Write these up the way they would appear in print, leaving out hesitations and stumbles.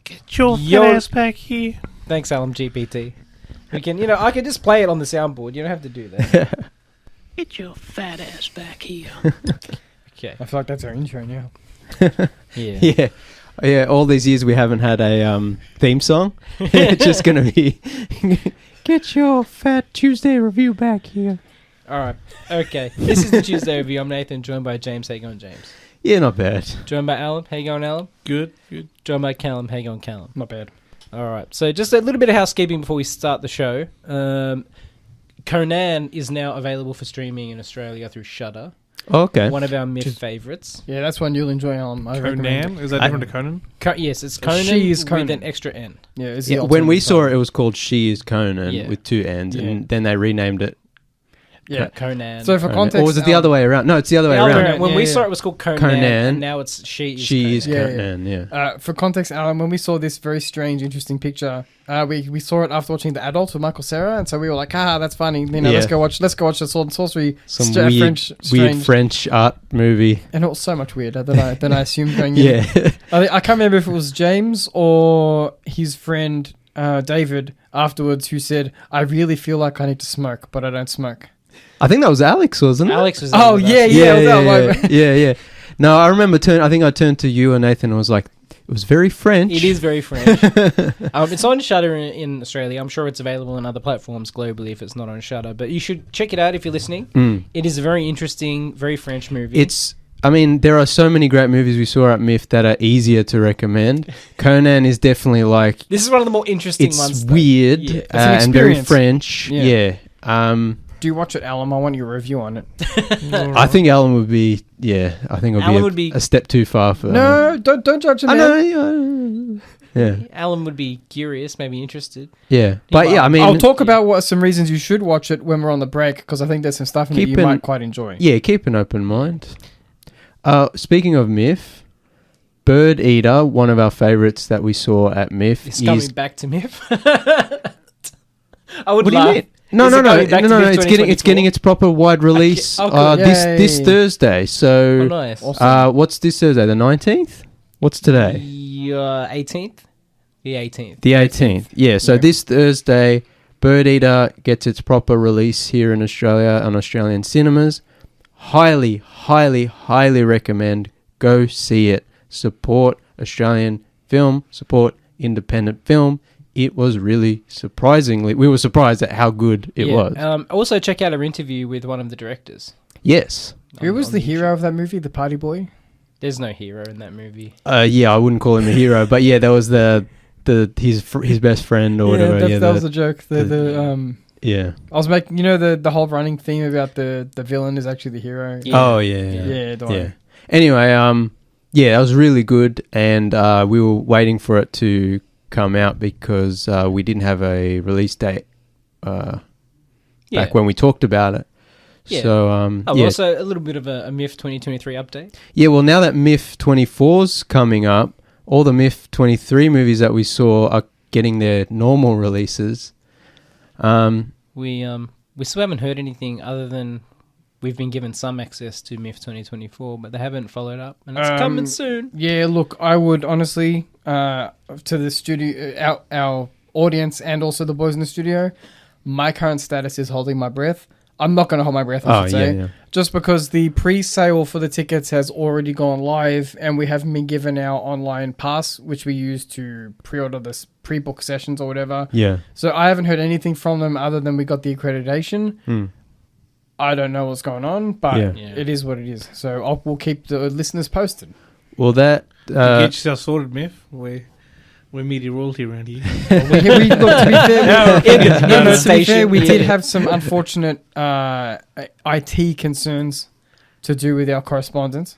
Get your fat ass back here. Thanks, Alan GPT. We can, I can just play it on the soundboard. You don't have to do that. Get your fat ass back here. Okay. I feel like that's our intro now. Yeah. Yeah. All these years we haven't had a theme song. It's just gonna be get your Fat Tuesday review back here. All right. Okay. This is the Tuesday review. I'm Nathan, joined by James. How you going, James? Yeah, not bad. Joined by Alan. How you going, Alan? Good. Joined by Callum. How you going, Callum? Not bad. All right. So just a little bit of housekeeping before we start the show. Conan is now available for streaming in Australia through Shudder. Oh, okay. One of our myth favourites. Yeah, that's one you'll enjoy. I recommend Conan? it. Is that different to Conan? Yes, it's Conan She is with Conan. an extra N. Yeah, it's Yeah, when we saw it, it was called She Is Conan Yeah. with two N's, Yeah. and then they renamed it. Yeah. Conan. So for Conan. context, Or was it the other way around? No, it's the other way around. When Yeah, we yeah. saw it was called Conan, Conan. and now it's She Is Conan. Conan, yeah. For context, Alan, when we saw this very strange, interesting picture, we saw it after watching The Adult with Michael Cera, and so we were like, that's funny. Let's go watch the Sword and Sorcery. Some French French art movie. And it was so much weirder than I assumed going in. Yeah. I can't remember if it was James or his friend David afterwards who said, "I really feel like I need to smoke, but I don't smoke." I think that was Alex, wasn't it? Alex was Oh, with us. Yeah. No, I remember I think I turned to you and Nathan and was like, it was very French. It is very French. It's on Shudder in Australia. I'm sure it's available on other platforms globally if it's not on Shudder. But you should check it out if you're listening. It is a very interesting, very French movie. There are so many great movies we saw at MIF that are easier to recommend. Conan is definitely like... This is one of the more interesting it's ones. It's weird It's an and very experience. French. Yeah. Do you watch it, Alan? I want your review on it. I think Alan would be... Yeah, I think it would be a step too far for... No, don't judge him. I know. Yeah. Alan would be curious, maybe interested. Yeah. But yeah, I mean... I'll talk about some reasons you should watch it when we're on the break, because I think there's some stuff in it you might quite enjoy. Yeah, keep an open mind. Speaking of MIF, Bird Eater, one of our favourites that we saw at MIF, It's coming back to MIF. I would What do laugh. you mean? No. It's getting its proper wide release cool. this Thursday. So, Oh, nice. Awesome. what's this Thursday? The 19th? What's today? 18th? The 18th. The 18th. Yeah. So this Thursday, Bird Eater gets its proper release here in Australia on Australian cinemas. Highly, highly, highly recommend. Go see it. Support Australian film. Support independent film. It was really we were surprised at how good it was. Also, check out our interview with one of the directors. Yes. Who was on the YouTube. hero of that movie, the party boy? There's no hero in that movie. Yeah, I wouldn't call him a hero, but yeah, there was his best friend or whatever. That was the joke. Yeah. I was making, the whole running theme about the villain is actually the hero. Yeah. Oh yeah. Yeah, don't worry. Anyway, that was really good, and we were waiting for it to come out because we didn't have a release date back when we talked about it. Yeah. So Also a little bit of a MIF 2023 update. Yeah, well, now that MIF 24's coming up, all the MIF 23 movies that we saw are getting their normal releases. We still haven't heard anything other than we've been given some access to MIF 2024, but they haven't followed up, and it's coming soon. Yeah, look, I would honestly, to the studio, our audience, and also the boys in the studio, my current status is holding my breath. I'm not going to hold my breath, I should say. Just because the pre-sale for the tickets has already gone live, and we haven't been given our online pass, which we use to pre-order this pre-book sessions or whatever. Yeah. So I haven't heard anything from them other than we got the accreditation. I don't know what's going on, but it is what it is. So we'll keep the listeners posted. Well, that... Get yourself sorted, Myth. We're media royalty around here. To be fair, we did have some unfortunate IT concerns to do with our correspondence.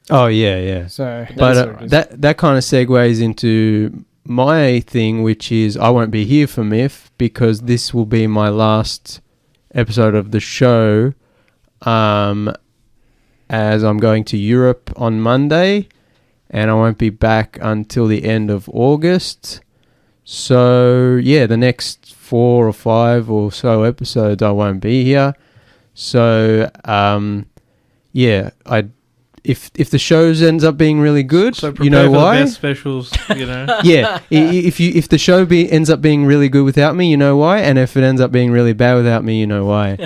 Oh, yeah. So, But that kind of segues into my thing, which is I won't be here for MIF because this will be my last episode of the show as I'm going to Europe on Monday. And I won't be back until the end of August. So, yeah, the next 4 or 5 or so episodes I won't be here. So, if the shows ends up being really good, So you know prepare for why? the best specials, you know. Yeah, if the show ends up being really good without me, you know why, and if it ends up being really bad without me, you know why. So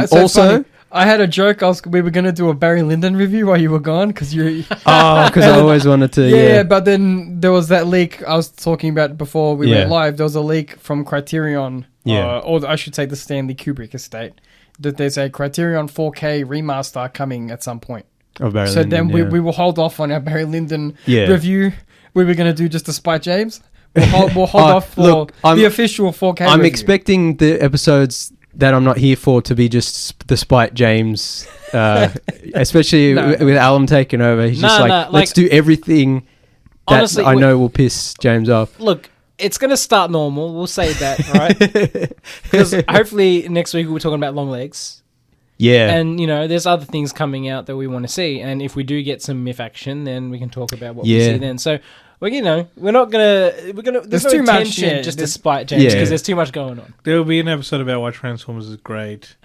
it's Also, funny. I had a joke. We were gonna do a Barry Lyndon review while you were gone because you. because I always wanted to. Yeah, but then there was that leak I was talking about before we went live. There was a leak from Criterion, or I should say the Stanley Kubrick estate, that there's a Criterion 4K remaster coming at some point. Of Barry So Lyndon, then we will hold off on our Barry Lyndon Yeah. review. We were gonna do just the Spite James. We'll hold off for look, the official 4K. I'm review. expecting the episodes that I'm not here for to be just the Spite James, especially with Alum taking over. He's just like, let's do everything that Honestly, I know will piss James off. Look, it's going to start normal. We'll say that, right? Because hopefully next week we're talking about long legs. Yeah. And, you know, there's other things coming out that we want to see. And if we do get some myth action, then we can talk about what we see then. So, well, you know, we're not going to... There's no too much, intention just to spite James because there's too much going on. There will be an episode about why Transformers is great.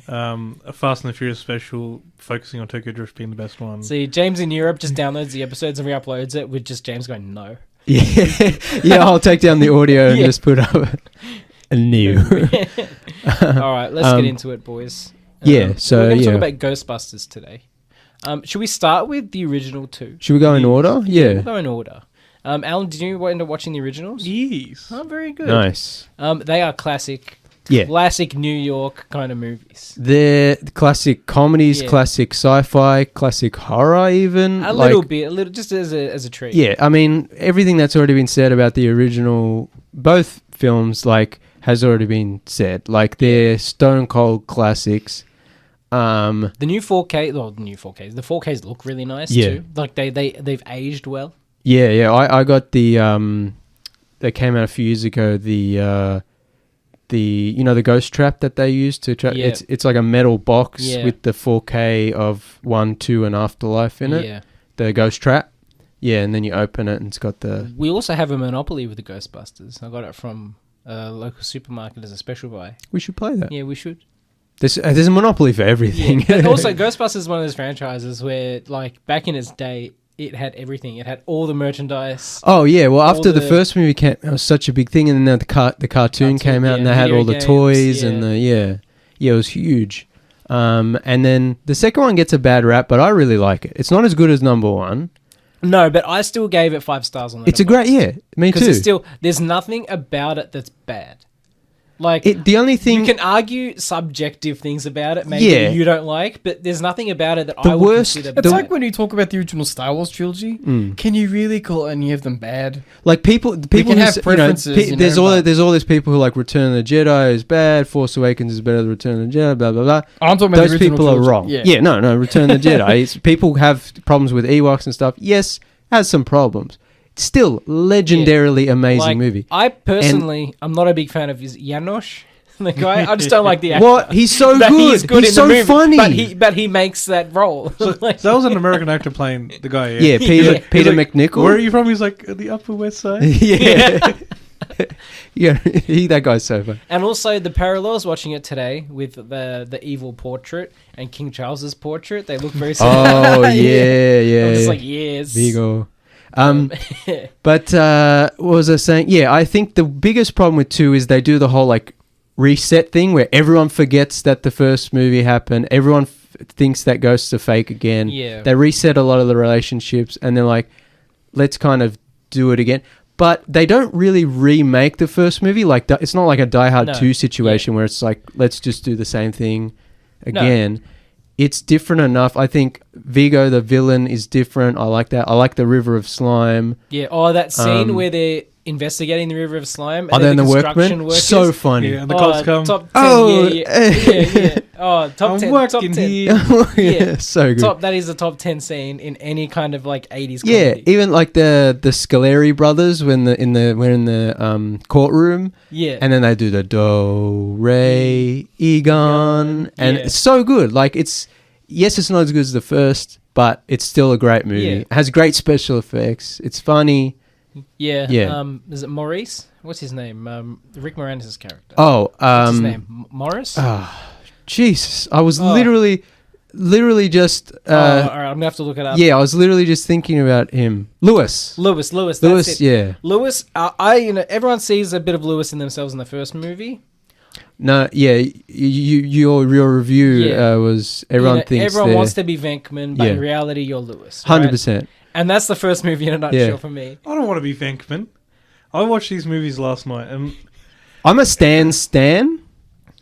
A Fast and the Furious special focusing on Tokyo Drift being the best one. See, James in Europe just downloads the episodes and re-uploads it with just James going, no. Yeah, I'll take down the audio and just put up a new. All right, let's get into it, boys. So we're going to talk about Ghostbusters today. Should we start with the original two? Should we go in order? Yeah. We'll go in order. Alan, did you end up watching the originals? Yes. Oh, very good. Nice. They are classic New York kind of movies. They're classic comedies, classic sci-fi, classic horror even. A little just as a treat. Yeah, I mean, everything that's already been said about the original, both films, like, has already been said. Like, they're stone cold classics. The new 4Ks, the 4Ks look really nice too. Like, they've aged well. Yeah, I got the, they came out a few years ago, the ghost trap that they used to trap. It's like a metal box with the 4K of 1, 2 and Afterlife in it. Yeah. The ghost trap. Yeah, and then you open it and it's got the... We also have a Monopoly with the Ghostbusters. I got it from a local supermarket as a special buy. We should play that. Yeah, we should. There's a Monopoly for everything. Yeah, but also, Ghostbusters is one of those franchises where, like, back in its day, it had everything. It had all the merchandise. Oh, yeah. Well, after the first movie came, it was such a big thing. And then the cartoon came out and they had all the toys and the... Yeah, it was huge. And then the second one gets a bad rap, but I really like it. It's not as good as number one. No, but I still gave it 5 stars on Letterboxd. It's a great... Yeah, me too. Because there's nothing about it that's bad. Like, the only thing... You can argue subjective things about it, maybe you don't like, but there's nothing about it that I would consider bad. It's like when you talk about the original Star Wars trilogy, can you really call any of them bad? Like, people can have preferences. There's all these people who like Return of the Jedi is bad, Force Awakens is better than Return of the Jedi, blah, blah, blah. I'm talking about those people are wrong. Yeah, no, Return of the Jedi. People have problems with Ewoks and stuff. Yes, has some problems. Still, legendarily amazing movie. I personally, I'm not a big fan of Janosch, the guy. I just don't like the actor. What? He's so good. He's so funny. But he makes that role. So that was an American actor playing the guy. Yeah, Peter McNichol. Where are you from? He's like the Upper West Side. Yeah. Yeah, that guy's so fun. And also the parallels watching it today with the evil portrait and King Charles's portrait, they look very similar. Oh yeah. I was like, yes. Vigo. But what was I saying? Yeah, I think the biggest problem with 2 is they do the whole like reset thing where everyone forgets that the first movie happened. Everyone thinks that ghosts are fake again. Yeah. They reset a lot of the relationships and they're like, let's kind of do it again. But they don't really remake the first movie. Like it's not like a Die Hard 2 situation where it's like, let's just do the same thing again. No. It's different enough. I think Vigo, the villain, is different. I like that. I like the River of Slime. Yeah. Oh, that scene where they're investigating the River of Slime. And then the workmen? Workers. So funny. Yeah, and the cops come. Top 10. Yeah. Oh, top 10. I'm top 10. Yeah, so good. That is the top 10 scene in any kind of like 80s comedy. Yeah, even like the Scaleri brothers when we're in the courtroom. Yeah. And then they do the Do, Re, Egon. And it's so good. Like it's not as good as the first, but it's still a great movie. Yeah. It has great special effects. It's funny. Yeah. Is it Maurice? What's his name? Rick Moranis' character. Oh. What's his name? Morris? Jesus. I was literally literally just. all right, I'm gonna have to look it up. Yeah, I was literally just thinking about him. Lewis. That's it. Yeah. Lewis. Everyone sees a bit of Lewis in themselves in the first movie. No, yeah, your review was everyone thinks everyone wants to be Venkman, but in reality, you're Lewis. 100%. And that's the first movie in a nutshell for me. I don't want to be Venkman. I watched these movies last night, and I'm a Stan.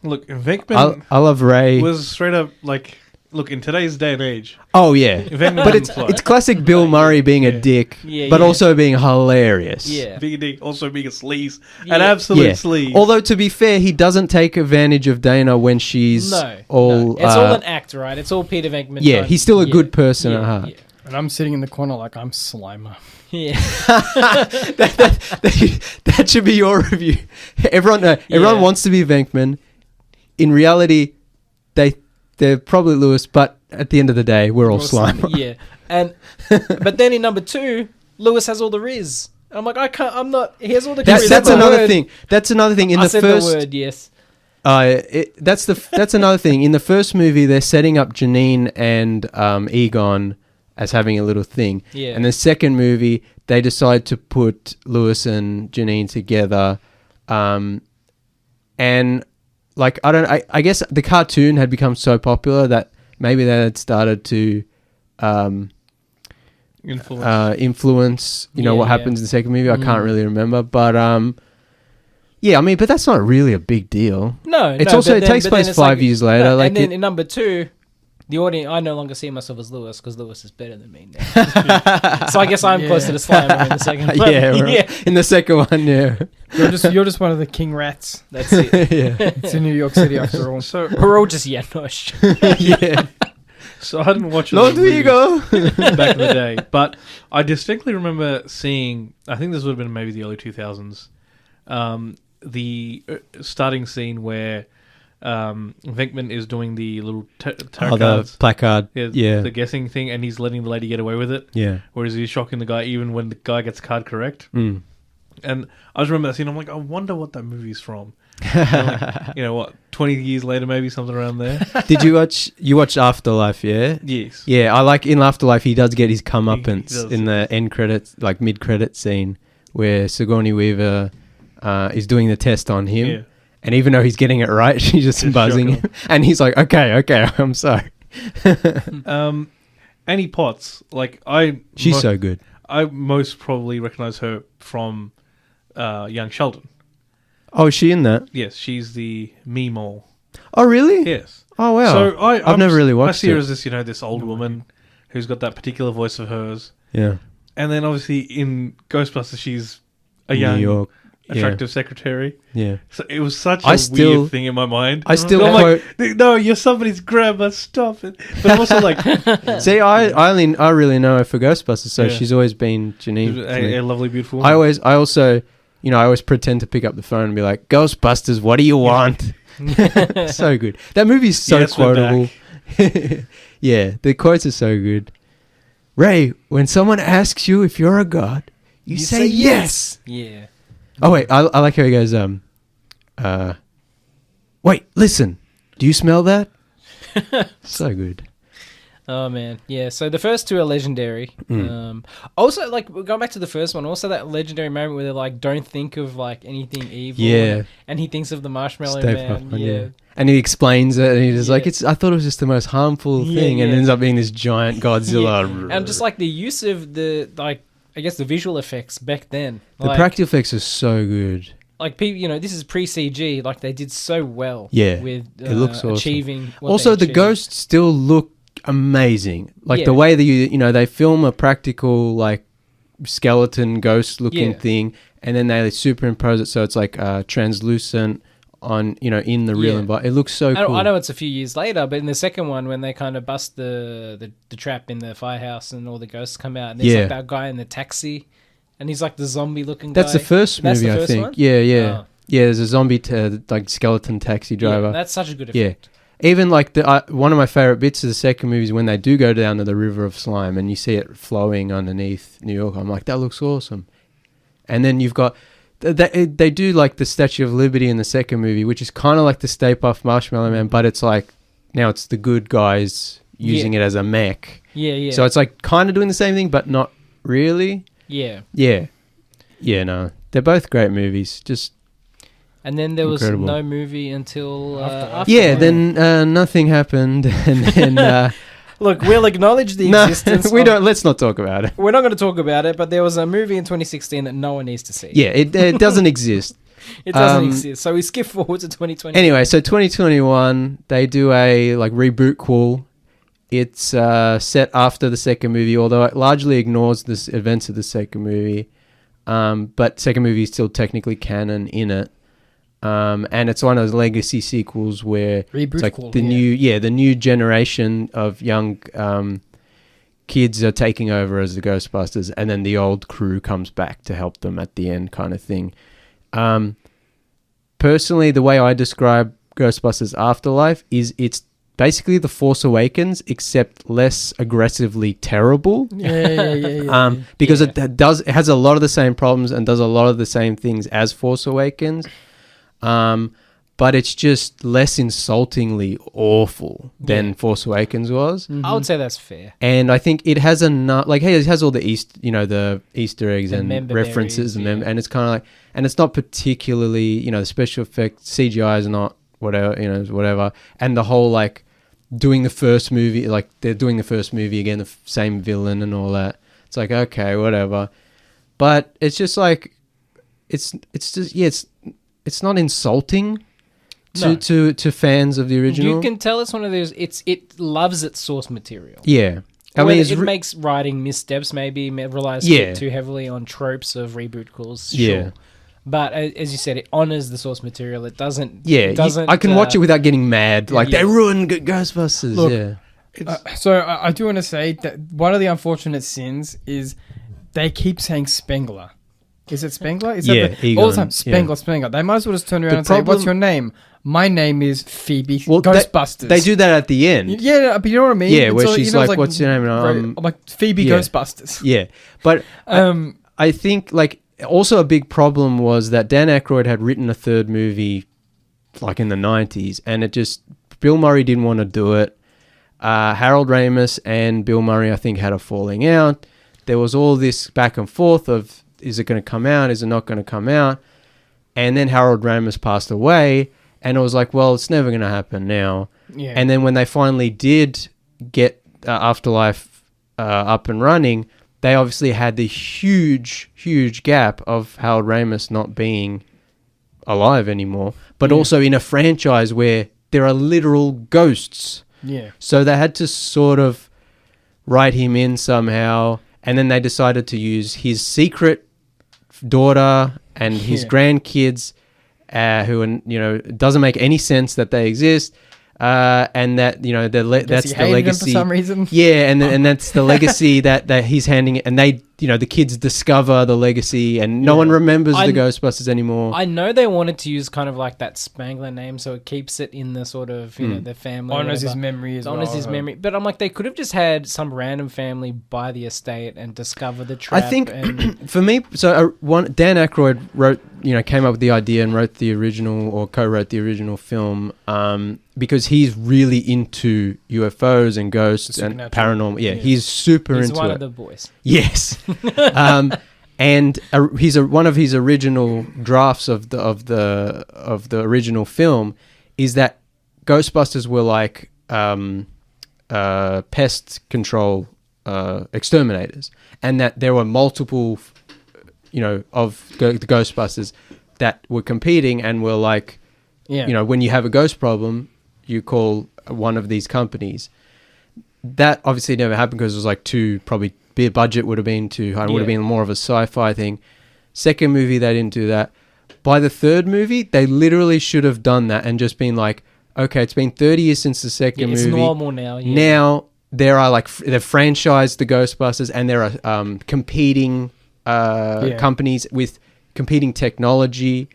look, Venkman I love Ray. was straight up like, look, in today's day and age, Oh yeah, Venkman but doesn't fly. it's classic Bill Murray being a dick, but also being hilarious. Yeah. Being a dick, also being a sleaze, Yeah. an absolute Yeah. sleaze. Although to be fair, he doesn't take advantage of Dana when she's all. It's all an act, right? It's all Peter Venkman. Yeah, he's still a good person at heart. Yeah. And I'm sitting in the corner like I'm Slimer. Yeah. that should be your review. Everyone wants to be Venkman. In reality, they're probably Lewis, but at the end of the day, we're all Slimer. Yeah. But then in number 2, Lewis has all the Riz. And I'm like, he has all the charisma. That's another thing. That's another thing. I said the word, yes. That's another thing. In the first movie, they're setting up Janine and Egon as having a little thing. Yeah. And the second movie, they decide to put Lewis and Janine together. And like, I guess the cartoon had become so popular that maybe they had started to influence, what happens in the second movie. I can't really remember, but yeah, I mean, but that's not really a big deal. No, it takes place 5 years later. No, like and then in number 2, the audience, I no longer see myself as Lewis because Lewis is better than me now. So I guess I'm closer to Slimer in the second one. In the second one, yeah. You're just one of the king rats. That's it. Yeah. It's in New York City after all. So We're all just Janosch. Yeah. So I didn't watch Lord Vigo. back in the day, but I distinctly remember seeing. I think this would have been maybe the early 2000s. The starting scene where Venkman is doing the little tarot cards, the placard. Yeah. The guessing thing, and he's letting the lady get away with it. Yeah. Whereas he's shocking the guy even when the guy gets card correct. Mm. And I just remember that scene. I'm like, I wonder what that movie's from. Like, 20 years later, maybe something around there. Did you watch Afterlife? Yeah. Yes. Yeah, I like in Afterlife he does get his comeuppance He does, in the end credits, like mid credit scene, where Sigourney Weaver is doing the test on him. Yeah. And even though he's getting it right, she's just buzzing him. And he's like, okay, I'm sorry. Annie Potts, she's so good. I most probably recognize her from Young Sheldon. Oh, is she in that? Yes, she's the Meemaw. Oh, really? Yes. Oh, wow. So I've never really watched I see her it. as this old woman who's got that particular voice of hers. Yeah. And then obviously in Ghostbusters, she's a New young, York. attractive secretary. Yeah. So it was such a weird thing in my mind. I still I'm quote... like, no, you're somebody's grandma, stop it. But I'm also like... See, I really know her for Ghostbusters, so she's always been Janine. A lovely, beautiful woman. I always pretend to pick up the phone and be like, Ghostbusters, what do you want? So good. That movie's so quotable. Yeah, the quotes are so good. Ray, when someone asks you if you're a god, you say yes. Yeah. Oh, wait, I like how he goes, wait, listen, do you smell that? So good. Oh, man. Yeah, so the first 2 are legendary. Also, going back to the first one, also that legendary moment where they're like, don't think of, anything evil. Yeah. And he thinks of the Marshmallow Stay Man. puffed, yeah. And he explains it, and he's like, I thought it was just the most harmful thing, and it ends up being this giant Godzilla. Yeah. And just, the use of the, I guess the visual effects back then. The practical effects are so good. People, this is pre-CG. They did so well. Yeah. With it looks awesome. achieving. Also, the ghosts still look amazing. The way that they film a practical skeleton ghost looking thing, and then they superimpose it so it's translucent on in the real environment. It looks so cool. I know it's a few years later, but in the second one when they kind of bust the trap in the firehouse and all the ghosts come out, and there's that guy in the taxi, and he's the zombie looking guy. That's the first movie, I think. One? Yeah. Yeah, there's a zombie skeleton taxi driver. Yeah, that's such a good effect. Yeah. Even one of my favorite bits of the second movie is when they do go down to the river of slime and you see it flowing underneath New York. I'm like, that looks awesome. And then you've got they do the Statue of Liberty in the second movie, which is kind of like the Stay Puft Marshmallow Man, but it's now it's the good guys, using it as a mech. Yeah. So it's like kind of doing the same thing, but not really. Yeah. No, they're both great movies. Just and then there was incredible. no movie until after. Yeah, then nothing happened, and then look, we'll acknowledge the no, existence. we don't. Let's not talk about it. We're not going to talk about it, but there was a movie in 2016 that no one needs to see. Yeah, it doesn't exist. It doesn't exist. So we skip forward to 2020. Anyway, so 2021, they do a like reboot quel. It's set after the second movie, although it largely ignores the events of the second movie. But second movie is still technically canon in it. And it's one of those legacy sequels where Reboot it's like quel, the new generation of young kids are taking over as the Ghostbusters, and then the old crew comes back to help them at the end, kind of thing. Personally, the way I describe Ghostbusters Afterlife is it's basically The Force Awakens, except less aggressively terrible. Because it has a lot of the same problems and does a lot of the same things as Force Awakens. But it's just less insultingly awful than Force Awakens was. Mm-hmm. I would say that's fair. And I think it has enough, like, hey, it has all the the Easter eggs and references, berries, and it's kind of like, and it's not particularly, the special effect CGI is not whatever, and the whole like doing the first movie, like they're doing the first movie again, the same villain and all that. It's like, okay, whatever, but it's just like, it's it's not insulting to fans of the original. You can tell it's one of those. It loves its source material. Yeah, I mean, it makes writing missteps. Maybe relies too heavily on tropes of reboot calls. Sure. Yeah, but as you said, it honors the source material. It doesn't. Yeah, it doesn't. I can watch it without getting mad. Like they ruined Ghostbusters. Look, so I do want to say that one of the unfortunate sins is they keep saying Spengler. Is it Spengler? Is that all the time? Spengler. They might as well just turn around and say, "What's your name?" My name is Phoebe Ghostbusters. They do that at the end. Yeah, but you know what I mean? Yeah, where she's like, what's your name? I'm like, Phoebe Ghostbusters. Yeah. But I think, like, also a big problem was that Dan Aykroyd had written a third movie, like, in the 90s, and it just, Bill Murray didn't want to do it. Harold Ramis and Bill Murray, I think, had a falling out. There was all this back and forth of, is it going to come out? Is it not going to come out? And then Harold Ramis passed away. And it was like, well, it's never going to happen now. Yeah. And then when they finally did get Afterlife up and running, they obviously had the huge gap of Harold Ramis not being alive anymore, but also in a franchise where there are literal ghosts. Yeah. So they had to sort of write him in somehow. And then they decided to use his secret daughter and his grandkids, who, it doesn't make any sense that they exist, and that, that's the legacy. Them for some reason. Yeah, and that's the legacy that he's handing it, and they, the kids discover the legacy, and no one remembers the Ghostbusters anymore. I know they wanted to use kind of like that Spangler name, so it keeps it in the sort of, the family. Honors his memory as well. Honors his memory. But I'm like, they could have just had some random family buy the estate and discover the trap. I think, for me, so Dan Aykroyd wrote, came up with the idea and wrote the original, or co-wrote the original film, because he's really into UFOs and ghosts and paranormal. Yeah, he's super into it. He's one of the boys. Yes. And he's one of his original drafts of the original film is that Ghostbusters were like pest control exterminators, and that there were multiple of the Ghostbusters that were competing and were like, when you have a ghost problem, you call one of these companies. That obviously never happened because it was like probably big budget would have been too high. It would have been more of a sci-fi thing. Second movie, they didn't do that. By the third movie, they literally should have done that and just been like, okay, it's been 30 years since the second movie. It's normal now. Yeah. Now there are they've franchised the Ghostbusters, and there are competing companies with competing technology.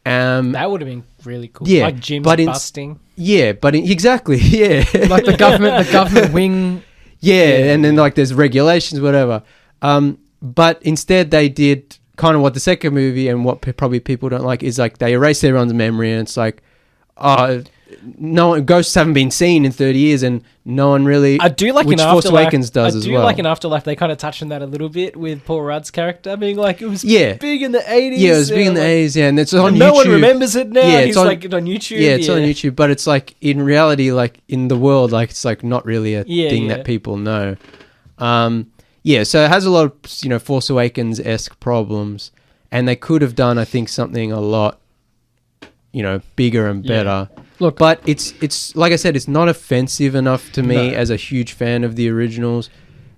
That would have been really cool. Yeah, like Jim's busting. Exactly. Yeah, like the government wing. Yeah, and then like there's regulations, whatever. But instead they did kind of what the second movie and what probably people don't like is like they erase everyone's memory, and it's like, ghosts haven't been seen in 30 years, and no one really. I do like which an Force Afterlife. Awakens does as well. like an Afterlife. They kind of touched on that a little bit with Paul Rudd's character being like it was big in the 80s. Yeah, it was big in the 80s. Yeah, and it's on YouTube. No one remembers it now. Yeah, He's like on YouTube. Yeah, it's on YouTube, but it's like in reality, like in the world, like it's like not really a thing that people know. Yeah, so it has a lot of Force Awakens-esque problems, and they could have done, I think, something a lot, bigger and better. Look, but it's like I said, it's not offensive enough to me as a huge fan of the originals,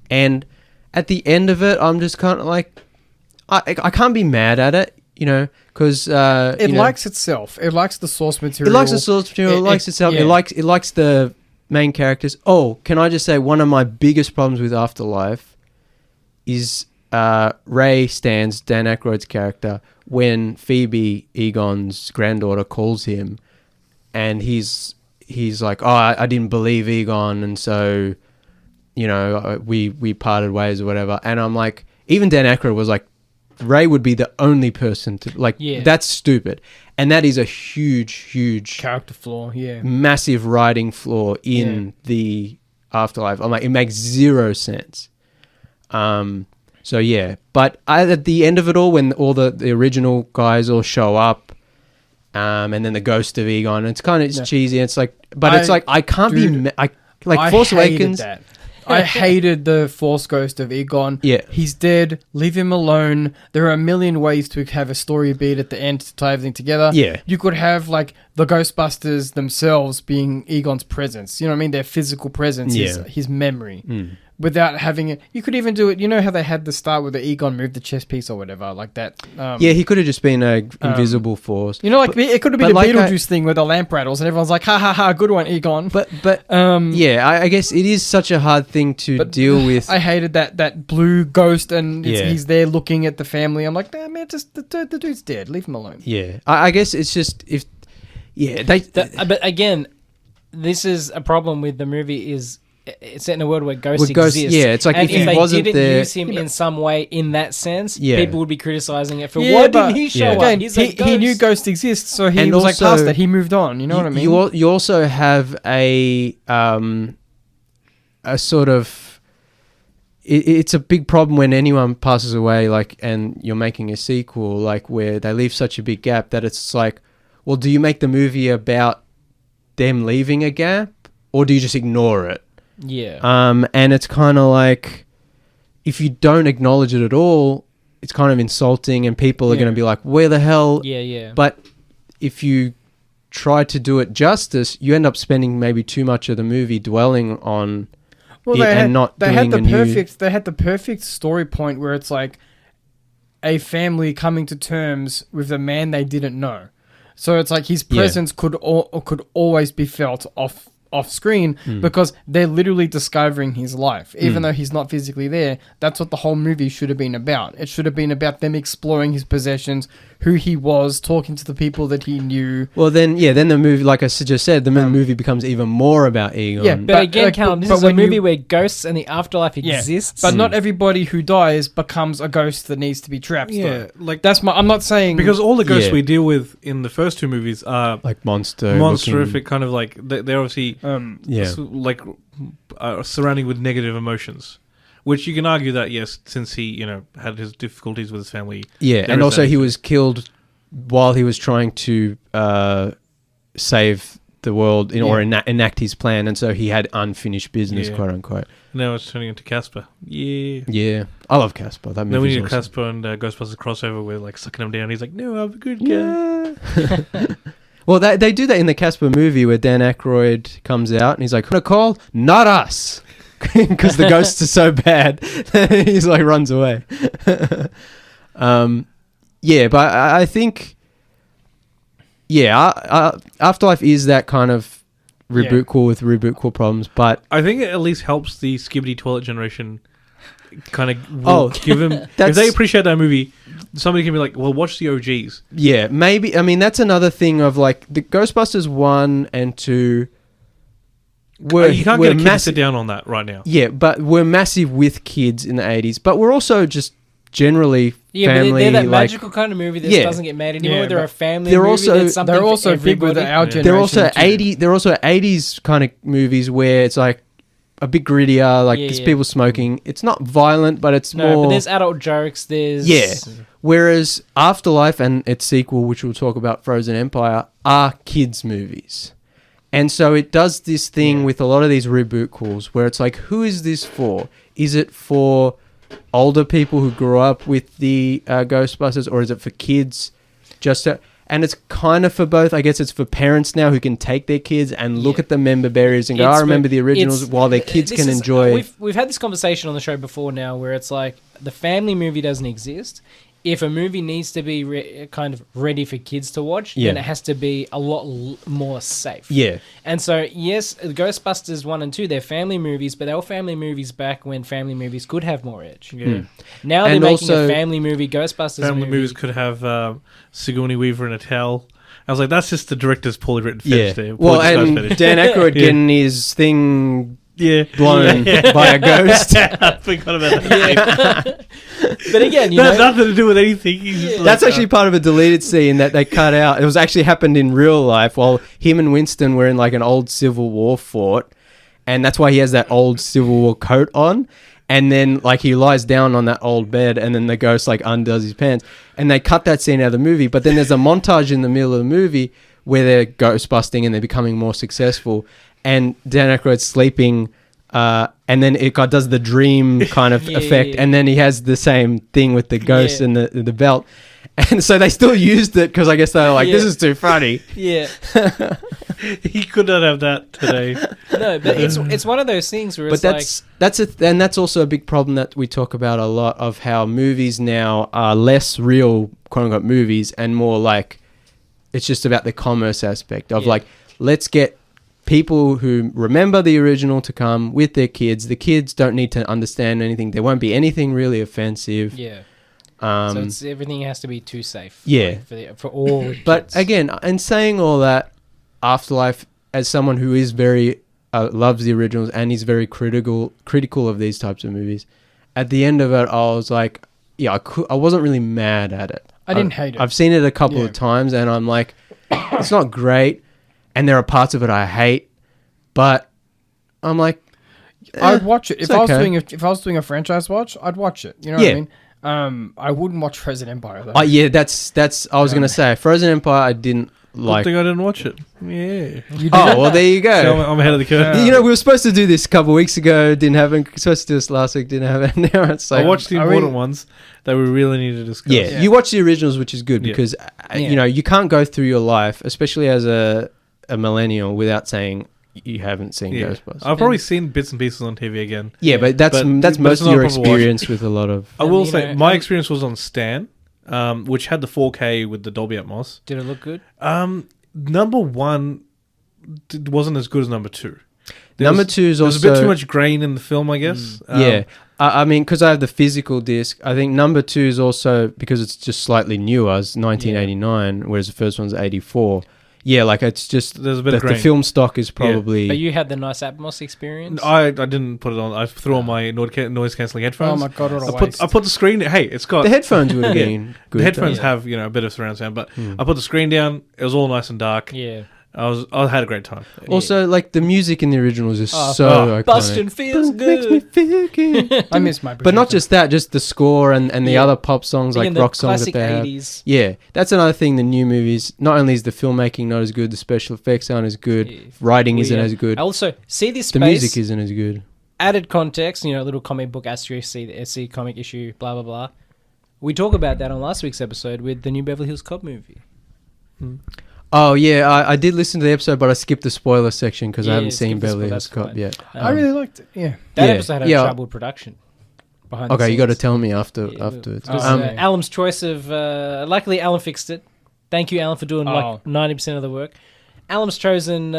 and at the end of it, I'm just kind of like, I can't be mad at it, because it likes itself. It likes the source material. It likes the source material. It likes itself. Yeah. It likes the main characters. Oh, can I just say one of my biggest problems with Afterlife is Ray Stans, Dan Aykroyd's character, when Phoebe, Egon's granddaughter, calls him, and he's like, oh, I didn't believe Egon, and so, we parted ways or whatever. And I'm like, even Dan Aykroyd was like, Ray would be the only person to, that's stupid. And that is a huge character flaw, massive writing flaw in the Afterlife. I'm like, it makes zero sense. So yeah, but at the end of it all, when all the original guys all show up, and then the ghost of Egon, it's kind of cheesy. It's like, but it's like I can't be like Force Awakens. That. I hated the Force ghost of Egon. Yeah, he's dead. Leave him alone. There are a million ways to have a story beat at the end to tie everything together. Yeah, you could have like the Ghostbusters themselves being Egon's presence. You know what I mean? Their physical presence, his memory. Without having it, you could even do it. You know how they had the start with the Egon moved the chess piece or whatever, like that. He could have just been an invisible force. It could have been a Beetlejuice thing where the lamp rattles and everyone's like, ha ha ha, good one, Egon. But I guess it is such a hard thing to deal with. I hated that blue ghost, and he's there looking at the family. I'm like, nah, man, just the dude's dead. Leave him alone. Yeah, I guess it's just but again, this is a problem with the movie is. It's set in a world where ghosts exist. Yeah, it's like and if he wasn't didn't there, use him in some way in that sense, Yeah. people would be criticizing it for why didn't he show up? Again, He's a ghost. he knew ghosts exist, so he And was also, like past that. He moved on. You know what I mean? You also have a sort of it's a big problem when anyone passes away, like, and you're making a sequel, like where they leave such a big gap that it's like, well, do you make the movie about them leaving a gap, or do you just ignore it? Yeah. And it's kind of like, if you don't acknowledge it at all, it's kind of insulting, and people are going to be like, where the hell? Yeah. But if you try to do it justice, you end up spending maybe too much of the movie dwelling on it and not doing They had the perfect story point where it's like a family coming to terms with a man they didn't know. So it's like his presence could always be felt off screen because they're literally discovering his life. Even though he's not physically there, that's what the whole movie should have been about. It should have been about them exploring his possessions, who he was, talking to the people that he knew. Well, then the movie, like I just said, the movie becomes even more about Egon. Yeah, but again, Callum, this is a movie where ghosts and the afterlife exists. But not everybody who dies becomes a ghost that needs to be trapped. Yeah, like I'm not saying because all the ghosts we deal with in the first two movies are like monster-ific, kind of like they're obviously surrounding with negative emotions. Which you can argue that, yes, since he, had his difficulties with his family. Yeah, and also he was killed while he was trying to save the world or enact his plan, and so he had unfinished business, quote unquote. Now it's turning into Casper. Yeah. Yeah. I love Casper. That then we need awesome. Casper and Ghostbusters crossover with, like, sucking him down. He's like, no, I'm a good guy. Yeah. Well, they do that in the Casper movie where Dan Aykroyd comes out and he's like, Nicole, not us. Because the ghosts are so bad. He's like, runs away. But I think, Afterlife is that kind of reboot cool with reboot cool problems, but I think it at least helps the Skibbity Toilet generation kind of give him, if they appreciate that movie, somebody can be like, well, watch the OGs. Yeah, maybe. I mean, that's another thing of like the Ghostbusters 1 and 2 you can't get a kid to sit down on that right now. Yeah, but we're massive with kids in the 80s, but we're also just generally Yeah, family. but they're that like, magical kind of movie that Yeah. doesn't get made anymore. Yeah, they're a but family they're movie. also- that's something They're for also big with everybody. our Yeah. generation. they're also too. 80. They're also 80s kind of movies where it's like a bit grittier. Like Yeah, there's yeah. people smoking. It's not violent, but it's No, more. but there's adult jokes. There's Yeah. Whereas Afterlife and its sequel, which we'll talk about, Frozen Empire, are kids' movies. And so it does this thing with a lot of these reboot calls where it's like, who is this for? Is it for older people who grew up with the Ghostbusters, or is it for kids? And it's kind of for both. I guess it's for parents now who can take their kids and look at the member berries and go, I remember the originals, while their kids can enjoy. We've had this conversation on the show before now, where it's like the family movie doesn't exist. If a movie needs to be kind of ready for kids to watch, then it has to be a lot more safe. Yeah. And so, yes, Ghostbusters 1 and 2, they're family movies, but they were family movies back when family movies could have more edge. Yeah. Now they're And making also- a family movie, Ghostbusters Family movie. movies could have Sigourney Weaver in a towel. I was like, that's just the director's poorly written Yeah. finish there. Well, Poorly disguised and finish. Dan Aykroyd Yeah. getting his thing blown by a ghost. I forgot about that. But again, you That has know, nothing to do with anything. He's just That's like, actually part of a deleted scene that they cut out. It was actually happened in real life while him and Winston were in like an old Civil War fort. And that's why he has that old Civil War coat on. And then like he lies down on that old bed and then the ghost like undoes his pants. And they cut that scene out of the movie. But then there's a montage in the middle of the movie where they're ghost busting and they're becoming more successful. And Dan Aykroyd's sleeping, and then it does the dream kind of Yeah, effect, yeah. and then he has the same thing with the ghost Yeah. and the belt, and so they still used it because I guess they were like, "This Yeah. is too funny." yeah. he could not have that today. No, but it's one of those things where But it's and that's also a big problem that we talk about a lot of how movies now are less real quote unquote movies and more like it's just about the commerce aspect of like let's get people who remember the original to come with their kids. The kids don't need to understand anything. There won't be anything really offensive. yeah. Um, So it's, everything has to be too safe. Yeah. For all. But kids. again, in saying all that, Afterlife, as someone who is very loves the originals and is very critical of these types of movies, at the end of it, I was like, yeah, I wasn't really mad at it. I didn't hate it. I've seen it a couple Yeah. of times, and I'm like, it's not great, and there are parts of it I hate, but I'm like, I'd watch it if it's I was okay. if I was doing a franchise watch. I'd watch it. You know what I mean? I wouldn't watch Frozen Empire though. yeah, that's. I was gonna say Frozen Empire. I didn't Good like. thing I didn't watch it. Yeah. You Oh well, there you go. So I'm ahead of the curve. You know, we were supposed to do this a couple of weeks ago. Didn't happen. Supposed to do this last week. Didn't happen. Now it's like I watched the Are we- important ones that we really need to discuss. Yeah, Yeah. you watch the originals, which is good Yeah. because Yeah. you know you can't go through your life, especially as a millennial, without saying you haven't seen Yeah. Ghostbusters. I've probably seen bits and pieces on TV again. Yeah, but that's But most it's of not your a proper watch. experience with a lot of. I And, will you say know, my experience was on Stan, which had the 4K with the Dolby Atmos. Did it look good? Number one wasn't as good as number two. Number two is There was also a bit too much grain in the film, I guess. yeah. I mean, because I have the physical disc, I think number two is also because it's just slightly newer, it's 1989, whereas the first one's 84. Yeah, like it's just There's a bit of the grain. film stock is probably. But you had the nice Atmos experience. I didn't put it on. I threw on my noise cancelling oh headphones. my god, what a I waste. put the screen. Hey, it's got the headphones would have been good. the headphones Yeah. have a bit of surround sound, but I put the screen down. It was all nice and dark. Yeah. I had a great time. Also, like the music in the originals is Oh, so iconic. Bustin' feels Makes me good. feel good. I miss my. But not projector. just that, just the score and the Yeah. other pop songs, like Again, the rock songs that classic they have. 80s. Yeah, that's another thing. The new movies, not only is the filmmaking not as good, the special effects aren't as good, Yeah. writing Well, isn't yeah. as good, Also, see this the space. music isn't as good. Added context, little comic book asterisk, see comic issue, blah, blah, blah. We talk about that on last week's episode with the new Beverly Hills Cop movie. Oh yeah, I did listen to the episode, but I skipped the spoiler section because I Yeah, haven't seen skip the Beverly spoiler, Hills that's Cop fine. yet. I really liked it. Yeah. That Yeah, episode had yeah. a troubled production. Behind the Okay, you got to scenes. tell me after Yeah, afterwards. it was, Um, Alan's choice of... luckily, Alan fixed it. Thank you, Alan, for doing Oh. like 90% of the work. Alan's chosen...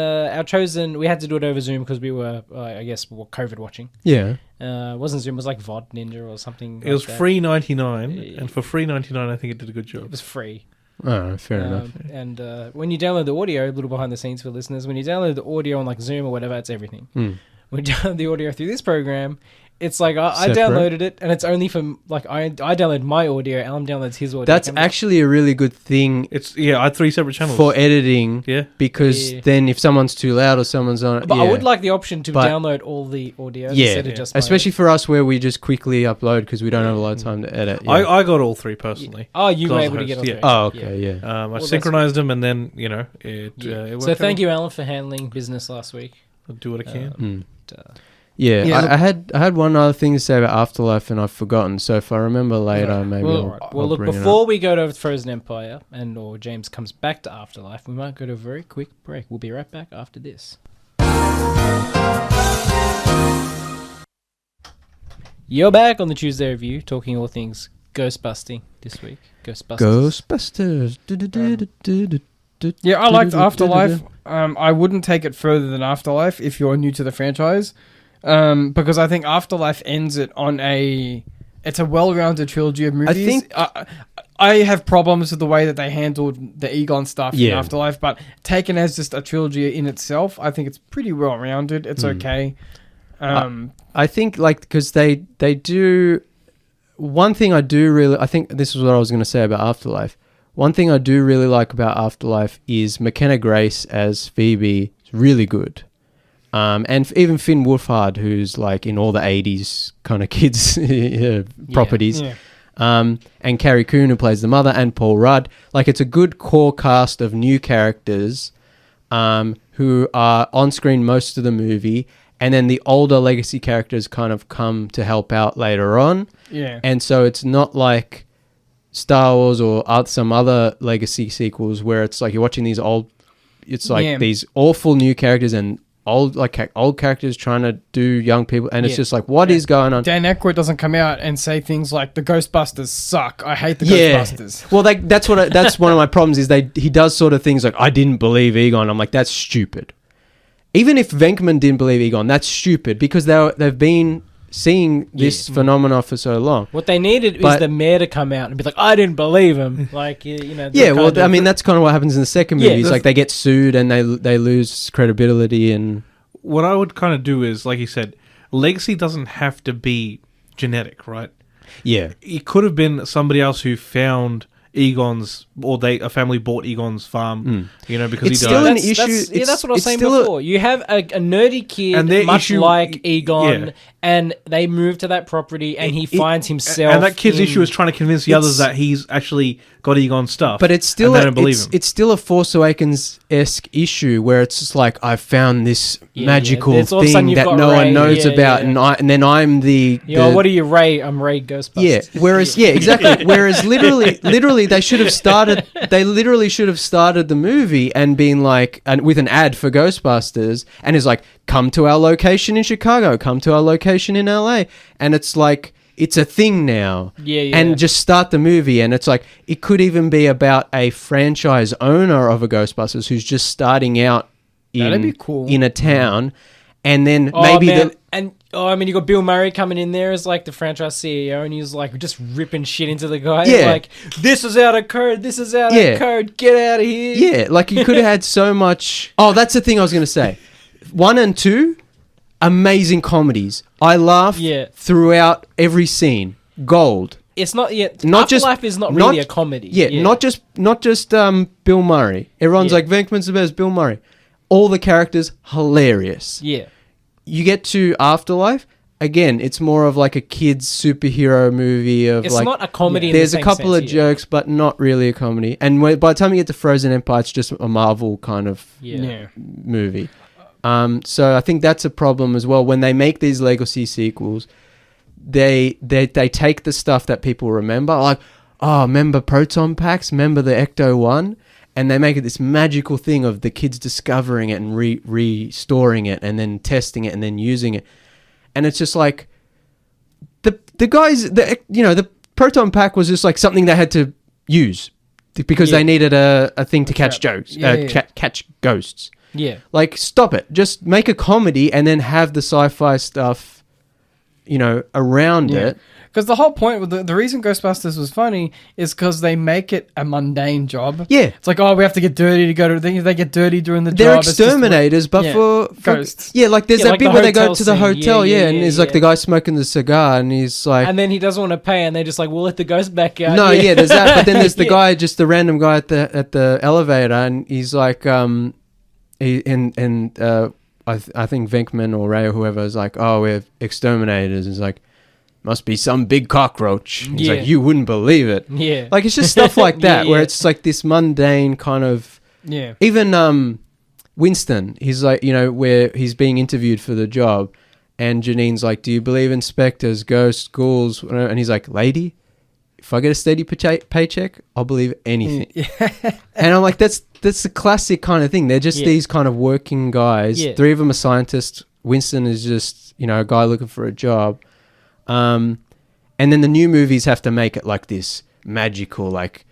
we had to do it over Zoom because we were, I guess, COVID watching. Yeah. It wasn't Zoom, it was like VOD Ninja or something. It was like that. free $3.99, Yeah. and for free $3.99, I think it did a good It job. was free. Oh, fair enough. And when you download the audio, a little behind the scenes for listeners, when you download the audio on like Zoom or whatever, it's everything. Mm. When you download the audio through this program, It's like I Separate. downloaded it, and it's only for like I download my audio. Alan downloads his audio. That's actually a really good thing I had 3 separate channels for editing. Yeah, because then if someone's too loud or someone's on, But I would like the option to download all the audio. Instead of just especially for us where we just quickly upload because we don't have a lot of time to edit. Yeah. I got all 3 personally. Oh, you So were I was able to get all host, three. Oh, okay, yeah. I synchronized them, and then it worked. So thank you, Alan, for handling business last week. I'll do what I can. Yeah, I had one other thing to say about Afterlife and I've forgotten. So if I remember later, maybe I'll look, bring before it up. we go to Frozen Empire or James comes back to Afterlife, we might go to a very quick break. We'll be right back after this. You're back on the Tuesday Review, talking all things Ghostbusting this week. Ghostbusters. Yeah, I liked Afterlife. I wouldn't take it further than Afterlife if you're new to the franchise, because I think Afterlife ends it on it's a well-rounded trilogy of movies. I think I have problems with the way that they handled the Egon stuff in Afterlife, but taken as just a trilogy in itself, I think it's pretty well-rounded. It's okay. I think because they do one thing I think this is what I was going to say about Afterlife. One thing I do really like about Afterlife is McKenna Grace as Phoebe is really good. And even Finn Wolfhard, who's like in all the 80s kind of kids properties. Yeah. And Carrie Coon, who plays the mother, and Paul Rudd. Like, it's a good core cast of new characters who are on screen most of the movie. And then the older legacy characters kind of come to help out later on. Yeah. And so it's not like Star Wars or some other legacy sequels where it's like you're watching these these awful new characters and old characters trying to do young people, and it's just like, what is going on? Dan Aykroyd doesn't come out and say things like the Ghostbusters suck. I hate the Ghostbusters. Well, that's one of my problems is he does sort of things like, I didn't believe Egon. I'm like, that's stupid. Even if Venkman didn't believe Egon, that's stupid because they've been seeing this phenomena for so long. What they needed is the mayor to come out and be like, I didn't believe him. Like, Yeah, well, I mean, that's kind of what happens in the second movie. It's like they get sued and they lose credibility. And what I would kind of do is, like you said, legacy doesn't have to be genetic, right? Yeah. It could have been somebody else who found Egon's, or a family bought Egon's farm, because it's he still died. an issue. That's what I was saying before. You have a nerdy kid, And much like Egon, and they move to that property, and he finds himself. And that kid's issue is trying to convince the others that he's actually got Egon's stuff. But it's still and they don't believe him. It's still a Force Awakens-esque issue where it's just like, I've found this magical thing that no one knows about, and then I'm the what are you, Ray? I'm Ray Ghostbusters. Yeah. Whereas, exactly. Whereas, literally, they should have started. They literally should have started the movie and been like, and with an ad for Ghostbusters, and is like, come to our location in Chicago, come to our location in LA, and it's like, it's a thing now. Yeah. And just start the movie, and it's like, it could even be about a franchise owner of a Ghostbusters who's just starting out That'd be cool. in a town, and then you got Bill Murray coming in there as like the franchise CEO, and he's like just ripping shit into the guy. Yeah. Like, this is out of code. This is out of code. Get out of here. Yeah, like you could have had so much. Oh, that's the thing I was going to say. 1 and 2, amazing comedies. I laughed throughout every scene. Gold. It's not yet. Afterlife is not really a comedy. Yeah, not just Bill Murray. Everyone's like, Venkman's the best. Bill Murray. All the characters hilarious. Yeah. You get to Afterlife. Again, it's more of like a kid's superhero movie of it's like... It's not a comedy in there's the a same couple sense, of jokes, but not really a comedy. And by the time you get to Frozen Empire, it's just a Marvel kind of movie. So I think that's a problem as well. When they make these legacy sequels, they take the stuff that people remember, like, oh, remember proton packs? Remember the Ecto-1? And they make it this magical thing of the kids discovering it and restoring it and then testing it and then using it. And it's just like the guys, the proton pack was just like something they had to use because they needed a thing to catch catch ghosts. Yeah. Like, stop it. Just make a comedy and then have the sci-fi stuff, around it. Because the whole point with the reason Ghostbusters was funny is because they make it a mundane job. Yeah. It's like, oh, we have to get dirty to go to the thing. They get dirty during the They're job. exterminators, but for ghosts. Yeah, like there's that like bit the where they go hotel to the scene. hotel, and Yeah, he's like yeah. the guy smoking the cigar, and he's like, And then he doesn't want to pay, and they're just like, we'll let the ghost back out. no, yeah, there's that. But then there's the Yeah. guy, just the random guy at the elevator, and he's like, I think Venkman or Ray or whoever is like, oh, we're exterminators. It's like, must be some big cockroach. He's Yeah. like, you wouldn't believe it. Yeah. Like it's just stuff like that Yeah, where yeah. it's like this mundane kind of. Yeah. Even Winston, he's like, where he's being interviewed for the job, and Janine's like, do you believe in specters, ghosts, ghouls? And he's like, lady, if I get a steady paycheck, I'll believe anything. And I'm like, that's the classic kind of thing. They're just these kind of working guys. Yeah. 3 of them are scientists. Winston is just, a guy looking for a job. And then the new movies have to make it like this magical, like,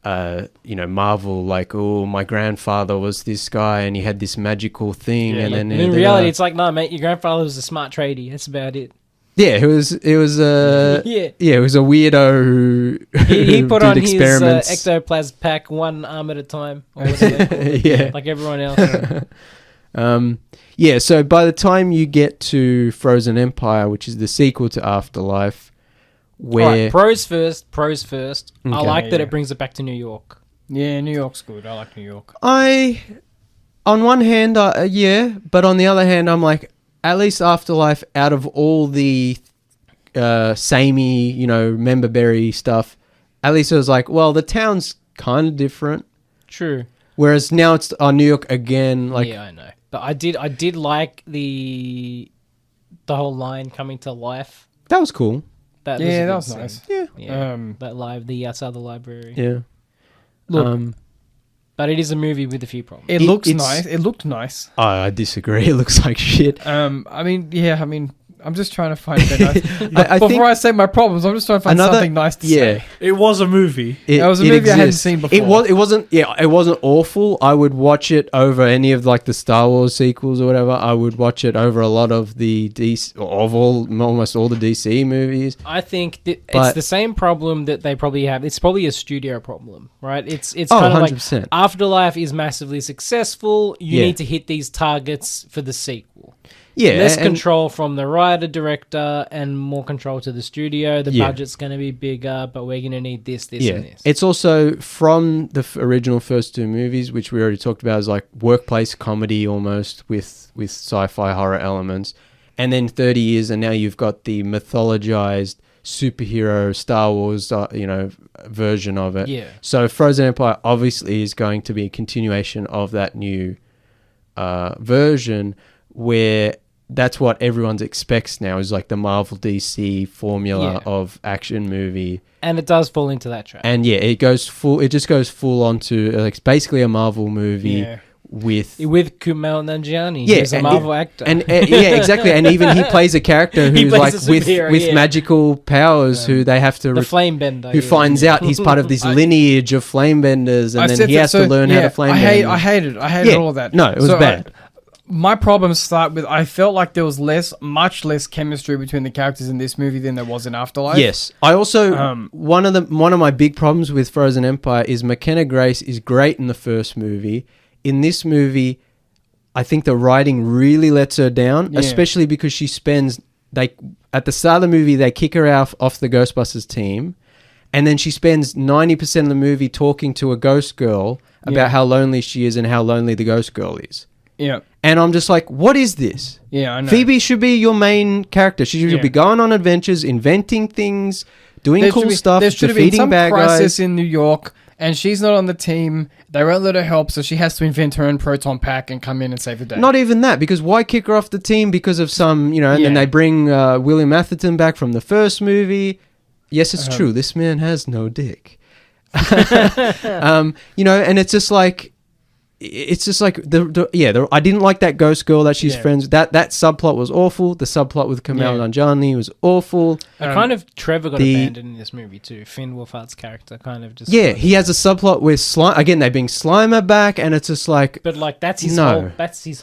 Marvel, like, oh, my grandfather was this guy and he had this magical thing. Yeah, and then in reality, it's like, no, mate, your grandfather was a smart tradie. That's about it. yeah, it was Yeah. it was a weirdo who He put did on his experiments. ectoplasm pack one arm at a time. Or whatever they call it. Yeah. Like everyone else. So by the time you get to Frozen Empire, which is the sequel to Afterlife, where Alright, pros first. I Okay. like that Yeah. it brings it back to New York. Yeah, New York's good. I like New York. on one hand, but on the other hand, I'm like, at least Afterlife, out of all the samey, member berry stuff, at least it was like, well, the town's kind of different. True. Whereas now it's New York again. Like, Yeah, I know. But I did like the whole line coming to life. that was cool. That Yeah, was a that good was scene. nice. Yeah. Um, The outside the library. Yeah. Look, But it is a movie with a few problems. it looks it's- nice. It looked nice. I disagree. It looks like shit. I'm just trying to find a nice. I Before think I say my problems, I'm just trying to find something nice to say. It was a movie. That was a movie I hadn't seen before. It wasn't awful. I would watch it over any of like the Star Wars sequels or whatever. I would watch it over a lot of the DC, almost all the DC movies. I think that it's But- the same problem that they probably have. It's probably a studio problem, right? It's Oh, kind of like 100%. Afterlife is massively successful. You Yeah. need to hit these targets for the sequel. Yeah, Less and- control from the writer, director, and more control to the studio. The Yeah. budget's going to be bigger, but we're going to need this, and this. It's also from the original first 2 movies, which we already talked about, as like workplace comedy almost with sci-fi horror elements. And then 30 years, and now you've got the mythologized superhero Star Wars, version of it. Yeah. So Frozen Empire obviously is going to be a continuation of that new version, where that's what everyone expects now, is like the Marvel DC formula Yeah. of action movie. And it does fall into that trap. And yeah, it just goes full on to like it's basically a Marvel movie with Kumail Nanjiani, Yeah, who's a and Marvel actor. and yeah, exactly. And even he plays a character He who's plays like a superhero, with yeah. magical powers, who they have to the flame bender. who finds out he's part of this lineage of flamebenders, and I then said he that, has to learn how to flame. I hated all of that. No, it was bad. My problems start with I felt like there was much less chemistry between the characters in this movie than there was in Afterlife. Yes, I also one of my big problems with Frozen Empire is McKenna Grace is great in the first movie. In this movie, I think the writing really lets her down, especially because she spends at the start of the movie they kick her off the Ghostbusters team, and then she spends 90% of the movie talking to a ghost girl about how lonely she is and how lonely the ghost girl is. Yeah. And I'm just like, what is this? Yeah, I know. Phoebe should be your main character. She should be going on adventures, inventing things, doing cool stuff, There should have been defeating some bad crisis guys. in New York, and she's not on the team. They won't let her help, so she has to invent her own proton pack and come in and save the day. Not even that, because why kick her off the team because of some, and then they bring William Atherton back from the first movie. Yes, it's true. This man has no dick. And it's just like, I didn't like that ghost girl that she's friends with. That subplot was awful. The subplot with Kumail Nanjiani was awful. Trevor got abandoned in this movie too. Finn Wolfhard's character kind of just... Yeah, he has a subplot with Slime. Again, they bring Slimer back, and it's just like... But like that's his No.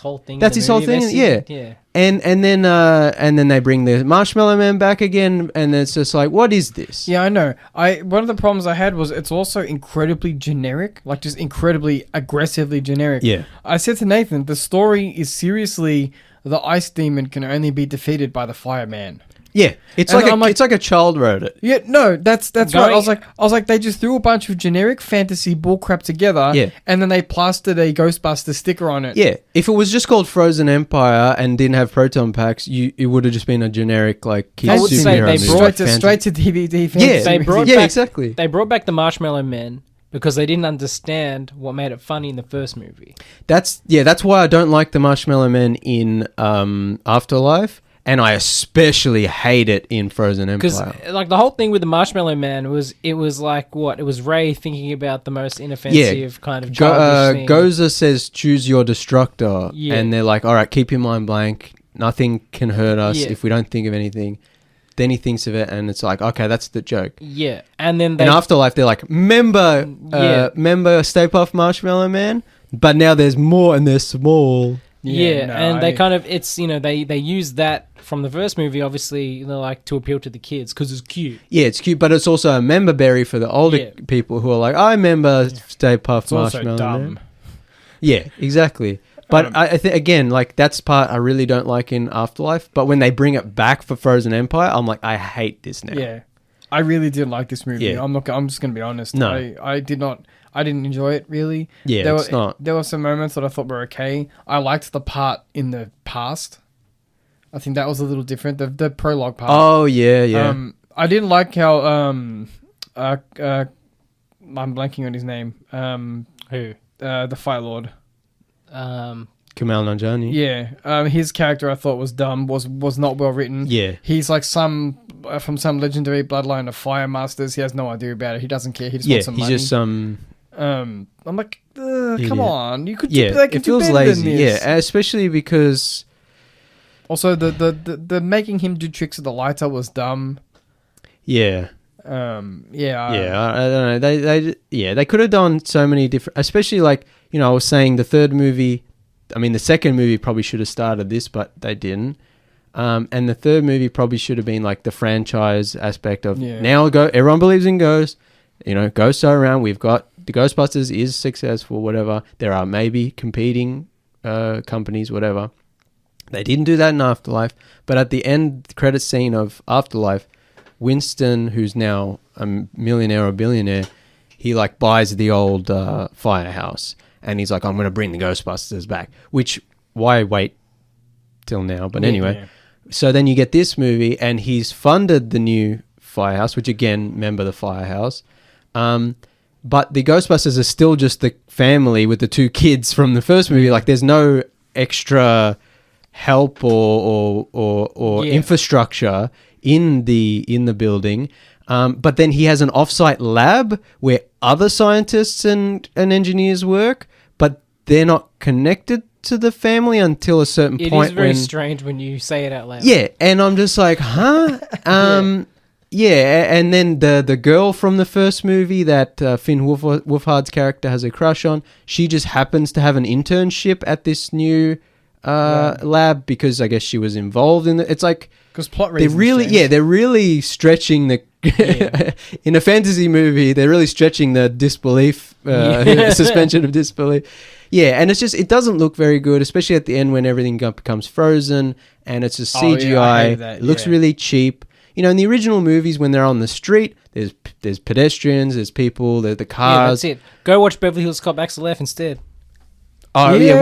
whole thing. That's in his the whole movie. thing, yeah. Yeah. And then they bring the Marshmallow Man back again, and it's just like, what is this? Yeah, I know. One of the problems I had was it's also incredibly generic, like just incredibly aggressively generic. Yeah. I said to Nathan, the story is seriously the ice demon can only be defeated by the fireman. Yeah, it's it's like a child wrote it. Yeah, no, that's right. I was like, they just threw a bunch of generic fantasy bullcrap together, and then they plastered a Ghostbuster sticker on it. Yeah, if it was just called Frozen Empire and didn't have proton packs, it would have just been a generic like kids I would say they brought straight to DVD. Fantasy. Exactly. They brought back the Marshmallow Men because they didn't understand what made it funny in the first movie. That's why I don't like the Marshmallow Men in Afterlife. And I especially hate it in Frozen Empire. Because, like, the whole thing with the Marshmallow Man was like, what? It was Ray thinking about the most inoffensive kind of childish thing. Gozer says, choose your destructor. Yeah. And they're like, all right, keep your mind blank. Nothing can hurt us if we don't think of anything. Then he thinks of it, and it's like, okay, that's the joke. Yeah. And then in Afterlife, they're like, remember Stay Puft Marshmallow Man? But now there's more, and they're small. They kind of, it's, they use that from the first movie, obviously, like to appeal to the kids because it's cute. Yeah, it's cute, but it's also a member berry for the older people who are like, I remember Stay Puft Marshmallow Man. Dumb. Yeah, exactly. But I think, again, like, that's part I really don't like in Afterlife. But when they bring it back for Frozen Empire, I'm like, I hate this now. Yeah. I really did like this movie. Yeah. I'm just going to be honest. No. I didn't enjoy it, really. Yeah, There were some moments that I thought were okay. I liked the part in the past. I think that was a little different. The prologue part. Oh, yeah. I didn't like how... I'm blanking on his name. Who? The Fire Lord. Kumail Nanjiani. Yeah. His character I thought was dumb, was not well written. Yeah. He's like from some legendary bloodline of fire masters. He has no idea about it. He doesn't care. He just wants some money. He's just some... I'm like, come on. You could it feels lazy. Yeah, especially because... Also, the making him do tricks with the lighter was dumb. Yeah. I don't know. They could have done so many different... Especially like, I was saying the third movie... I mean, the second movie probably should have started this, but they didn't. And the third movie probably should have been like the franchise aspect of everyone believes in ghosts. Ghosts are around. We've got the Ghostbusters is successful, whatever. There are maybe competing companies, whatever. They didn't do that in Afterlife, but at the end credit scene of Afterlife, Winston, who's now a millionaire or billionaire, he like buys the old firehouse, and he's like, I'm going to bring the Ghostbusters back, which why wait till now? But anyway, so then you get this movie, and he's funded the new firehouse, which again, remember the firehouse. But the Ghostbusters are still just the family with the two kids from the first movie. Like there's no extra help or infrastructure in the building. But then he has an offsite lab where other scientists and engineers work, but they're not connected to the family until a certain point. It is very strange when you say it out loud. Yeah, and I'm just like, huh? Yeah, and then the girl from the first movie that Finn Wolfhard's character has a crush on, she just happens to have an internship at this new lab because I guess she was involved in it. It's like because plot reasons. They're really stretching the in a fantasy movie. They're really stretching the disbelief, suspension of disbelief. Yeah, and it doesn't look very good, especially at the end when everything becomes frozen and it's just CGI. It looks really cheap. In the original movies, when they're on the street, there's pedestrians, there's people, there's the cars. Yeah, that's it. Go watch Beverly Hills Cop XLF instead. Oh yeah,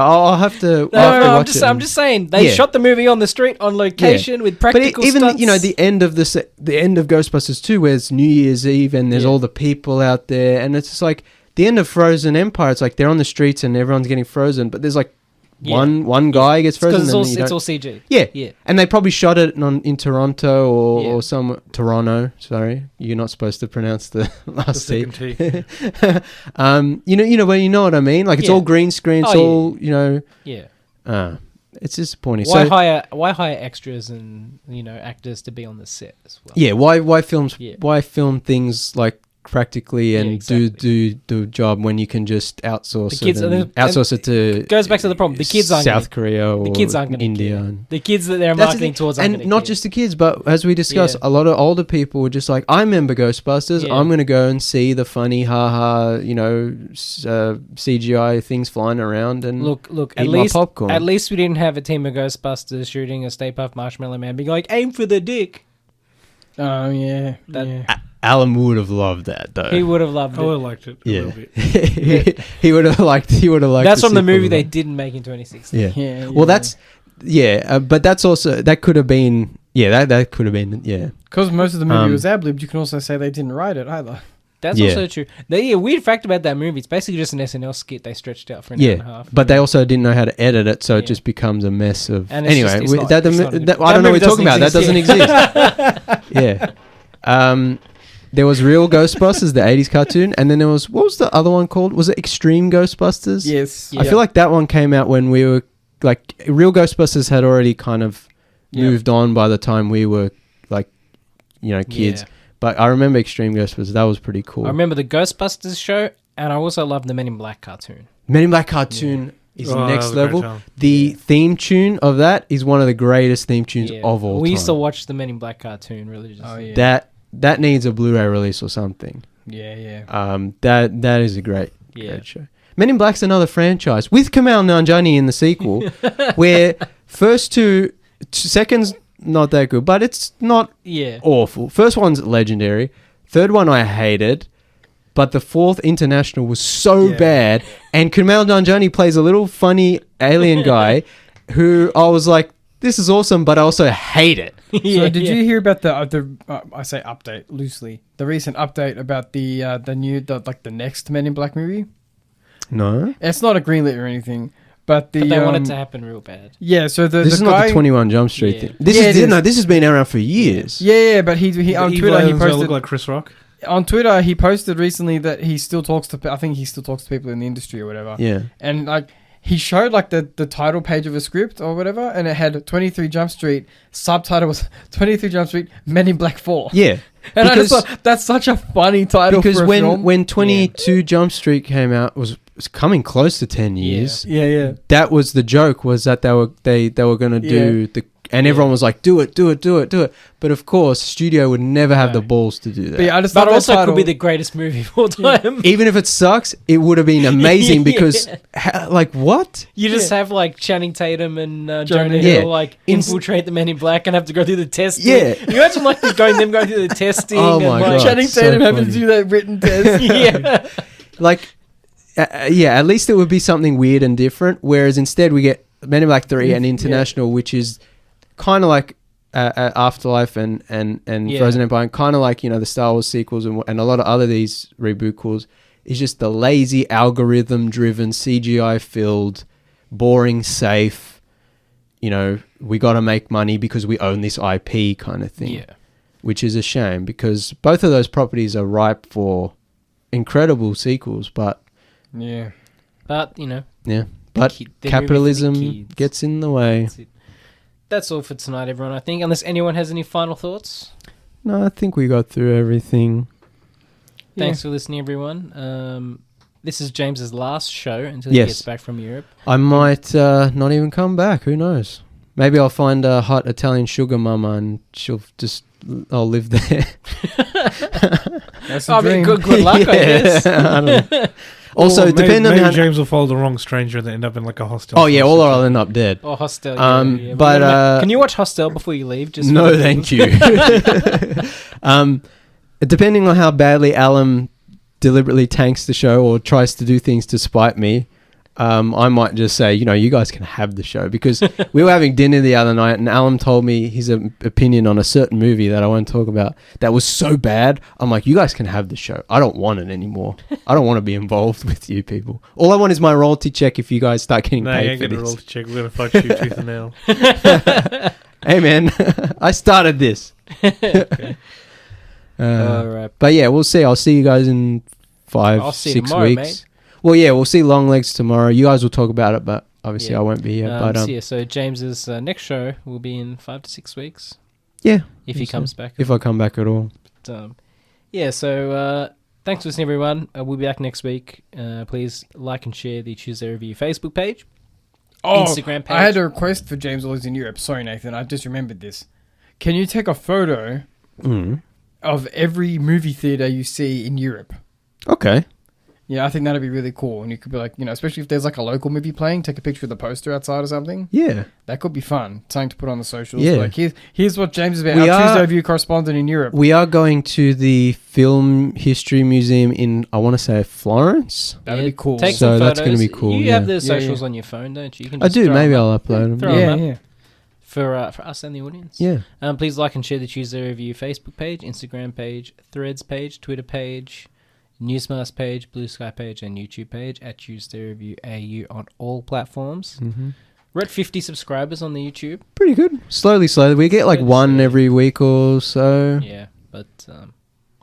I'll have to. Watch it. I'm just saying they shot the movie on the street on location with practical stunts. But even the end of the end of Ghostbusters 2, where it's New Year's Eve and there's all the people out there, and it's just like the end of Frozen Empire. It's like they're on the streets and everyone's getting frozen, but there's like one guy gets frozen. Because it's all CG. Yeah, and they probably shot it in Toronto or some Toronto. Sorry, you're not supposed to pronounce the last T. You know what I mean? Like it's all green screen. It's all it's disappointing. Why hire extras and actors to be on the set as well? Yeah, why film things like practically and exactly. do the job when you can just outsource The kids- outsource it to goes back to the problem. The kids aren't South Korea or the kids aren't going to India. care. And The kids that they're that's the marketing thing. towards aren't And going to not just the kids, but as we discussed, Yeah. a lot of older people were just like, I remember Ghostbusters. Yeah. I'm going to go and see the funny, haha, CGI things flying around and Look, eat at my least popcorn. at least we didn't have a team of Ghostbusters shooting a Stay Puft Marshmallow Man being like, aim for the dick. Oh yeah, That- yeah. Alan would have loved that though. He would have loved I would it. have liked it a Yeah. little bit. he would have liked. That's from the movie sequel. they didn't make in 2016. Yeah. Yeah, Well, that's but that's also that could have been. Yeah, that could have been. Yeah. because most of the movie Um, was ad-libbed. You can also say they didn't write it either. That's Yeah. also true. A weird fact about that movie, it's basically just an SNL skit they stretched out for an hour and a half. But they also didn't know how to edit it, so Yeah. it just becomes a mess of. And it's Anyway, just- it's not- that, it's not a good- I that don't know what movie you're talking about. That doesn't doesn't exist. Yeah. There was Real Ghostbusters, the 80s cartoon, and then there was, what was the other one called? Was it Extreme Ghostbusters? Yes. Yeah. I feel like that one came out when we were, like, Real Ghostbusters had already kind of Yeah. moved on by the time we were, like, kids. Yeah. But I remember Extreme Ghostbusters. That was pretty cool. I remember the Ghostbusters show, and I also loved the Men in Black cartoon. Men in Black cartoon is Oh, that next was a great level. time. The theme tune of that is one of the greatest theme tunes Yeah. of all We time. used to watch the Men in Black cartoon religiously. Oh yeah. That needs a Blu-ray release or something. Yeah. That is a great Yeah. show. Men in Black's another franchise with Kamal Nanjiani in the sequel, where first two seconds not that good, but it's not Yeah. awful. First one's legendary. Third one I hated, but the fourth international was so Yeah. bad. And Kamal Nanjiani plays a little funny alien guy who I was like, this is awesome, but I also hate it. So did you hear about the I say update loosely, the recent update about the next Men in Black movie? No, It's not a greenlit or anything, but But they want it to happen real bad. Yeah, so this the is guy, not the 21 Jump Street Yeah. thing. This Yeah, it is is. no. This has been around for years. Yeah, but he The on evil Twitter he aliens all posted look like Chris Rock. on Twitter he posted recently that he still talks to I think he still talks to people in the industry or whatever. Yeah. And like he showed like the title page of a script or whatever, and it had 23 Jump Street. Subtitle was 23 Jump Street Men in Black 4. Yeah. And I just Because- thought that's such a funny title Because for a film. when 22 Jump Street came out was coming close to 10 years. Yeah. That was the joke, was that they were going to do the, and everyone was like, do it. But of course, studio would never have the balls to do that. But yeah, I just But thought that also title, could be the greatest movie of all time. Even if it sucks, it would have been amazing because, like, what? You just have like Channing Tatum and Jonah Yeah. Hill like infiltrate the Men in Black and have to go through the testing. Yeah. You imagine like going through the testing. Oh and, my like, God. Channing so Tatum having to funny. do that written test. Yeah. Like, yeah, at least it would be something weird and different. Whereas instead we get Men in Black 3 and International, which is kind of like Afterlife and Yeah. Frozen Empire, kind of like, the Star Wars sequels and a lot of other these reboot calls, is just the lazy algorithm-driven, CGI-filled, boring, safe, we got to make money because we own this IP kind of thing. Yeah. Which is a shame because both of those properties are ripe for incredible sequels, but Yeah. But, yeah, but they're moving for the capitalism kids. gets in the way. That's it. That's all for tonight, everyone, I think. Unless anyone has any final thoughts. No, I think we got through everything. Thanks for listening, everyone. This is James's last show until he Yes. gets back from Europe. I might not even come back. Who knows? Maybe I'll find a hot Italian sugar mama and I'll live there. That's a dream. Good luck, I guess. I don't know. Also, Or maybe, depending on maybe how. James will follow the wrong stranger and end up in like a hostel. Oh yeah, or I'll end up dead. Or Hostel. But, can you watch Hostel before you leave? Just No, for the- thank you. Depending on how badly Alan deliberately tanks the show or tries to do things to spite me, I might just say, you guys can have the show, because we were having dinner the other night and Alan told me his opinion on a certain movie that I won't talk about that was so bad. I'm like, you guys can have the show. I don't want it anymore. I don't want to be involved with you people. All I want is my royalty check if you guys start getting No, you paid ain't for getting a this. roll to check. We're gonna fight you tooth and nail. Hey man, I started this. All right. But yeah, we'll see. I'll see you guys in I'll see you 6 tomorrow, weeks. mate. Well, yeah, we'll see Longlegs tomorrow. You guys will talk about it, but obviously I won't be here. So James's next show will be in 5 to 6 weeks. Yeah, If he so. comes back. If I come back at all. So Thanks for listening, everyone. We'll be back next week. Please like and share the Tuesday Review Facebook page, Instagram page. I had a request for James Willis in Europe. Sorry, Nathan. I just remembered this. Can you take a photo of every movie theater you see in Europe? Okay. Yeah, I think that'd be really cool. And you could be like, especially if there's like a local movie playing, take a picture of the poster outside or something. Yeah. That could be fun. Something to put on the socials. Yeah. Like, here's what James is about. Our Tuesday Review correspondent in Europe. We are going to the Film History Museum in, I want to say, Florence. That'd be cool. Take So some that's photos. gonna be cool, You have yeah. the socials on your phone, don't you? You can I just do. throw Maybe them I'll up. upload them. Throw them Yeah, up. yeah. For us and the audience. Yeah. Please like and share the Tuesday Review Facebook page, Instagram page, Threads page, Twitter page, Newsmask page, Blue Sky page, and YouTube page at Tuesday Review AU on all platforms. Mm-hmm. We're at 50 subscribers on the YouTube. Pretty good. Slowly. We get like one every week or so. Yeah, but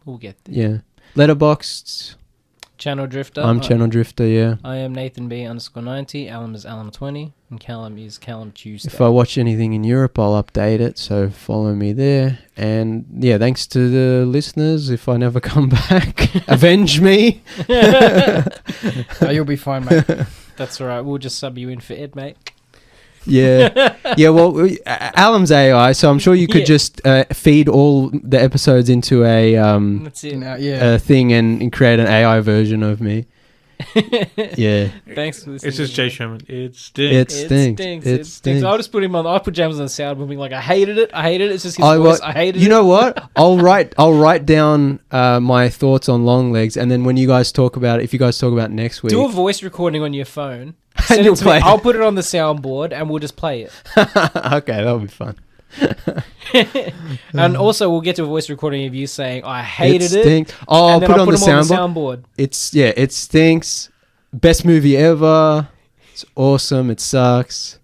we'll get there. Yeah. Letterboxd. Channel Drifter. I'm Channel Drifter, yeah. I am Nathan B _90. Alum is Alum20. And Callum is Callum Tuesday. If I watch anything in Europe, I'll update it, so follow me there. And yeah, thanks to the listeners. If I never come back, avenge me. You'll be fine, mate. That's all right. We'll just sub you in for Ed, mate. Yeah. Yeah, well, Alum's AI, so I'm sure you could just feed all the episodes into a That's it. a thing and create an AI version of me. Yeah. Thanks for listening. It's just Jay Sherman. It It stinks. stinks. It stinks. I'll just put him on. I'll put James on the sound, being like, I hated it. It's just his I voice. I hated it. You know what? I'll write down my thoughts on long legs, and then when you guys talk about it, if you guys talk about it next week, Do a voice recording on your phone. And Send you'll it to me. play it. I'll put it on the soundboard, and we'll just play it. okay, that'll be fun. And also, we'll get to a voice recording of you saying, I hated it. Stinks. Oh, I'll and then put it I'll on the put 'em soundboard. on the soundboard. It stinks. Best movie ever. It's awesome. It sucks.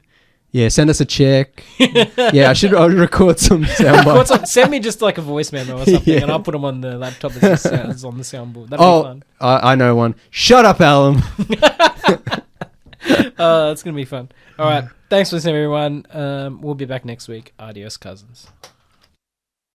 Yeah, send us a check. Yeah, I'll record some soundbites. Send me just like a voice memo or something, and I'll put them on the laptop as it's on the soundboard. That'd be fun. I know one. Shut up, Alum. It's going to be fun. All right. Thanks for listening, everyone. We'll be back next week. Adios, cousins.